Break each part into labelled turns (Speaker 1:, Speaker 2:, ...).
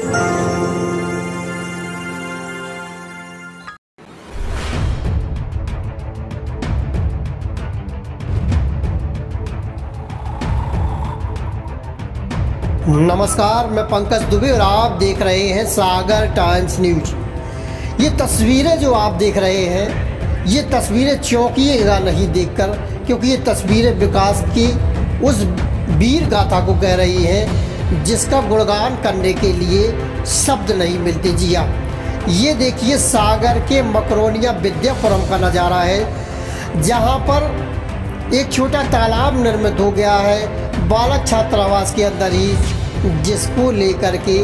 Speaker 1: नमस्कार, मैं पंकज दुबे और आप देख रहे हैं सागर टाइम्स न्यूज। ये तस्वीरें जो आप देख रहे हैं, ये तस्वीरें चौंकिएगा नहीं देखकर, क्योंकि ये तस्वीरें विकास की उस वीर गाथा को कह रही हैं जिसका गुणगान करने के लिए शब्द नहीं मिलते। जी हाँ, ये देखिए सागर के मकरोनिया विद्यापुरम का नज़ारा है, जहाँ पर एक छोटा तालाब निर्मित हो गया है बालक छात्रावास के अंदर ही, जिसको लेकर के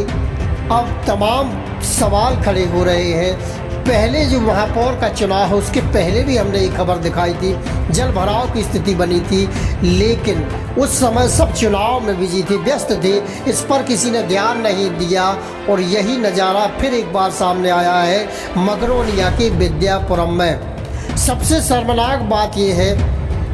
Speaker 1: अब तमाम सवाल खड़े हो रहे हैं। पहले जो महापौर का चुनाव है उसके पहले भी हमने एक खबर दिखाई थी, जल भराव की स्थिति बनी थी, लेकिन उस समय सब चुनाव में बिजी थे, व्यस्त थे, इस पर किसी ने ध्यान नहीं दिया। और यही नज़ारा फिर एक बार सामने आया है मकरोनिया के विद्यापुरम में। सबसे शर्मनाक बात यह है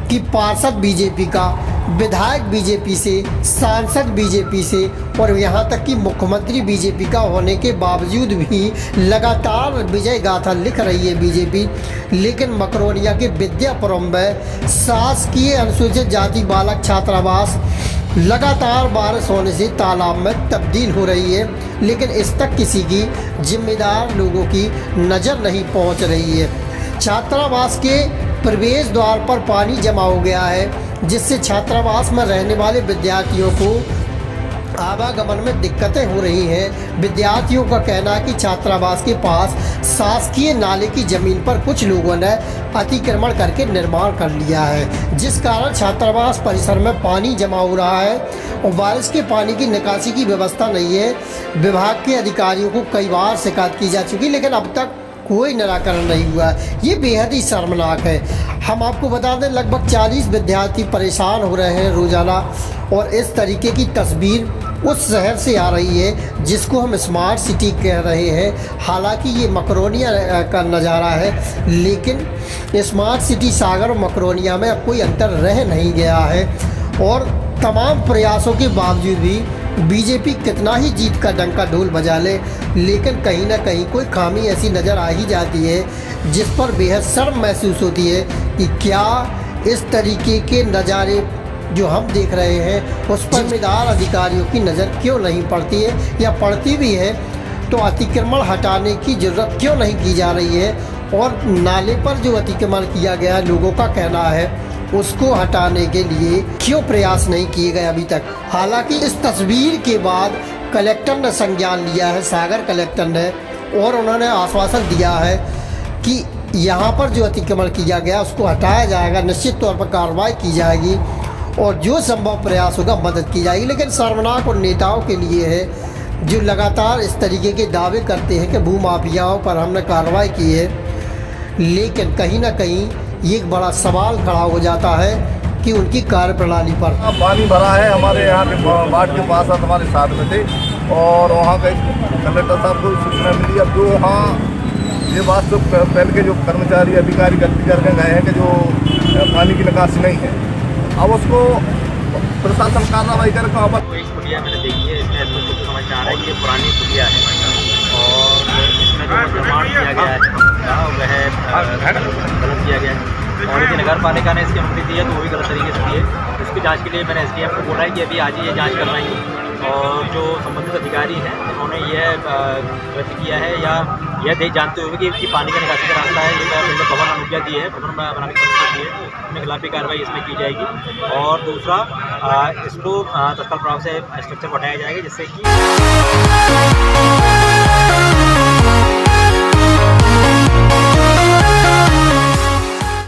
Speaker 1: कि पार्षद बीजेपी का, विधायक बीजेपी से, सांसद बीजेपी से और यहाँ तक कि मुख्यमंत्री बीजेपी का होने के बावजूद भी लगातार विजय गाथा लिख रही है बीजेपी, लेकिन मकरोनिया के विद्यापुरम में शासकीय अनुसूचित जाति बालक छात्रावास लगातार बारिश होने से तालाब में तब्दील हो रही है, लेकिन इस तक किसी की जिम्मेदार लोगों की नज़र नहीं पहुँच रही है। छात्रावास के प्रवेश द्वार पर पानी जमा हो गया है, जिससे छात्रावास में रहने वाले विद्यार्थियों को आवागमन में दिक्कतें हो रही हैं। विद्यार्थियों का कहना है कि छात्रावास के पास शासकीय नाले की ज़मीन पर कुछ लोगों ने अतिक्रमण करके निर्माण कर लिया है, जिस कारण छात्रावास परिसर में पानी जमा हो रहा है और बारिश के पानी की निकासी की व्यवस्था नहीं है। विभाग के अधिकारियों को कई बार शिकायत की जा चुकी, लेकिन अब तक कोई निराकरण नहीं हुआ। ये बेहद ही शर्मनाक है। हम आपको बता दें, लगभग 40 विद्यार्थी परेशान हो रहे हैं रोज़ाना, और इस तरीके की तस्वीर उस शहर से आ रही है जिसको हम स्मार्ट सिटी कह रहे हैं। हालांकि ये मकरोनिया का नज़ारा है, लेकिन स्मार्ट सिटी सागर और मकरोनिया में अब कोई अंतर रह नहीं गया है। और तमाम प्रयासों के बावजूद भी बीजेपी कितना ही जीत का डंका ढोल बजा ले, लेकिन कहीं ना कहीं कोई खामी ऐसी नज़र आ ही जाती है जिस पर बेहद शर्म महसूस होती है कि क्या इस तरीके के नज़ारे जो हम देख रहे हैं उस पर जिम्मेदार अधिकारियों की नज़र क्यों नहीं पड़ती है, या पड़ती भी है तो अतिक्रमण हटाने की ज़रूरत क्यों नहीं की जा रही है। और नाले पर जो अतिक्रमण किया गया है, लोगों का कहना है, उसको हटाने के लिए क्यों प्रयास नहीं किए गए अभी तक। हालांकि इस तस्वीर के बाद कलेक्टर ने संज्ञान लिया है, सागर कलेक्टर ने, और उन्होंने आश्वासन दिया है कि यहाँ पर जो अतिक्रमण किया गया उसको हटाया जाएगा, निश्चित तौर पर कार्रवाई की जाएगी और जो संभव प्रयास होगा मदद की जाएगी। लेकिन शर्मनाक उन नेताओं के लिए है जो लगातार इस तरीके के दावे करते हैं कि भूमाफियाओं पर हमने कार्रवाई की है, लेकिन कहीं ना कहीं ये एक बड़ा सवाल खड़ा हो जाता है कि उनकी कार्यप्रणाली पर।
Speaker 2: पानी भरा है हमारे यहाँ के वार्ड के पास, हमारे साथ में थे, और वहाँ के कलेक्टर साहब को सूचना मिली। अब जो वहाँ ये बात तो पहले के जो कर्मचारी अधिकारी गलती करके गए हैं कि जो पानी की निकासी नहीं है, अब उसको प्रशासन कार्रवाई करे। वहाँ पर
Speaker 3: एक पुलिया मैंने देखी है, इसमें तो समझ में आ रहा है कि ये पुरानी पुलिया है और इसमें जो निर्माण किया गया है वह गलत किया गया है, और यदि नगर पालिका ने इसकी अनुमति दी है तो वो भी गलत तरीके से दी है। इसकी जांच के लिए मैंने एसडीएम को बोला है कि अभी आज ही ये जांच करवाएंगे, और जो संबंधित अधिकारी हैं उन्होंने यह व्यक्त किया है या यह जानते हुए कि पानी का निकासी का रास्ता है, ये भवन अनुज्ञा दी है, भवन बनाने की अनुमति दी है, उनके खिलाफ भी कार्रवाई इसमें की जाएगी। और दूसरा, इसको तत्काल प्रभाव से स्ट्रक्चर को हटाया जाएगा, जिससे कि